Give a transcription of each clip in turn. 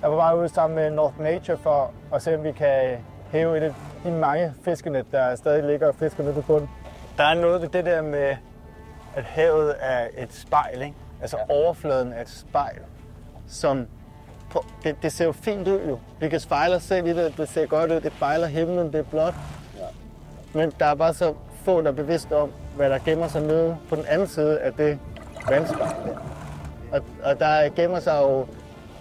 Jeg var bare ude sammen med North Nature for at se, om vi kan hæve et af de mange fiskenet, der stadig ligger og fisker nede på bunden. Der er noget ved det der med, at havet er et spejl, ikke? Altså overfladen er et spejl, som det ser jo fint ud jo. Vi kan spejle os selv i det, det ser godt ud, det spejler himlen, det er blåt. Men der er bare så få, der er bevidst om, hvad der gemmer sig nede på den anden side af det vandspejl. Og der gemmer sig jo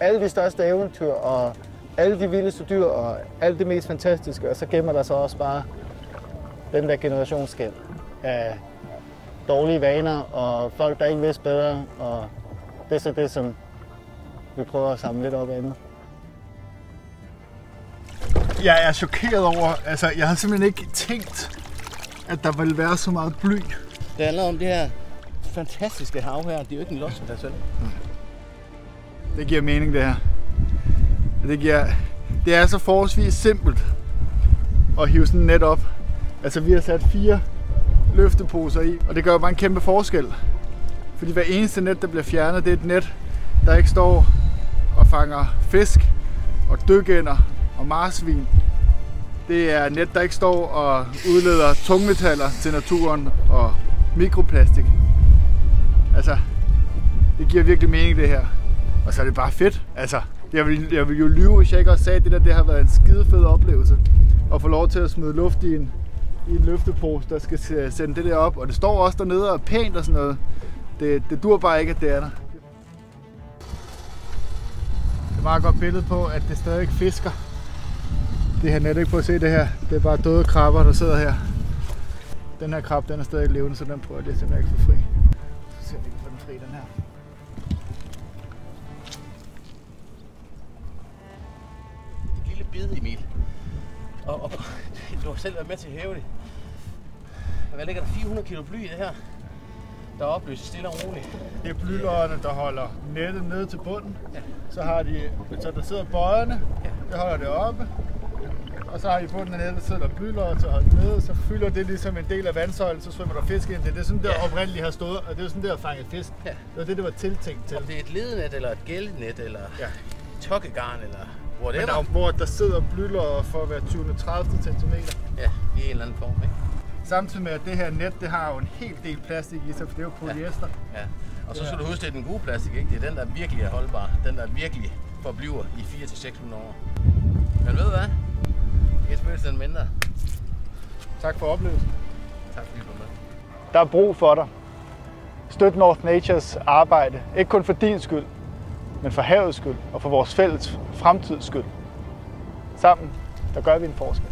alle de største eventyr, og alle de vildeste dyr, og alt det mest fantastiske. Og så gemmer der sig også bare den der generationsskæld af dårlige vaner, og folk, der ikke vidste bedre. Og det er så det, som vi prøver at samle lidt op af. Jeg er chokeret over, altså jeg har simpelthen ikke tænkt, at der ville være så meget bly. Det handler om det her fantastiske hav her. Det er jo ikke en losseplads, vel? Det giver mening, det her. Det er så forholdsvis simpelt at hive sådan et net op. Altså vi har sat 4 løfteposer i, og det gør jo bare en kæmpe forskel. Fordi hver eneste net, der bliver fjernet, det er et net, der ikke står og fanger fisk og dykænder og marsvin. Det er net, der ikke står og udleder tungmetaller til naturen og mikroplastik. Altså, det giver virkelig mening det her. Og så er det bare fedt. Altså, jeg vil jo lyve, hvis jeg ikke også sagde, at det har været en skidefed oplevelse. At få lov til at smide luft i en løftepose, der skal sende det der op. Og det står også dernede og er pænt og sådan noget. Det dur bare ikke, at det er der. Det er et meget godt billede på, at det stadig fisker. Det her net, ikke på at se det her. Det er bare døde krabber, der sidder her. Den her krab, den er stadig levende, så den prøver jeg lige simpelthen ikke at få fri. Så ser vi, kan få den fri, den her. Et lille bid, Emil. Og du har selv været med til at hæve det. Hvad ligger der? 400 kilo bly i det her? Der opløses stille og roligt. Det er blyloderne, der holder nettet nede til bunden. Ja. Så der sidder bøjerne, der holder det oppe. Og så har I bunden af nettet, så sidder der blylodder til at holde nede, så fylder det ligesom en del af vandsøjlen, så svømmer der fisk ind. Det er sådan, der oprindeligt har stået, og det er sådan, der fanget fisk. Ja. Det var det var tiltænkt til. Om det er et ledenet, eller et gældenet, eller tokkegarn, eller whatever. Men hvor der sidder blylodder for at være 20-30 cm. Ja, i en eller anden form, ikke? Samtidig med, at det her net, det har jo en hel del plastik i sig, for det er jo polyester. Ja. Og så skal du huske, det er den gode plastik, ikke? Det er den, der virkelig er holdbar. Den, der virkelig forbliver i 400-600 år. Men ved du hvad? Et spøgelse den mindre. Tak for oplevelsen. Tak fordi du var med. Der er brug for dig. Støt North Natures arbejde. Ikke kun for din skyld, men for havets skyld og for vores fælles fremtids skyld. Sammen, der gør vi en forskel.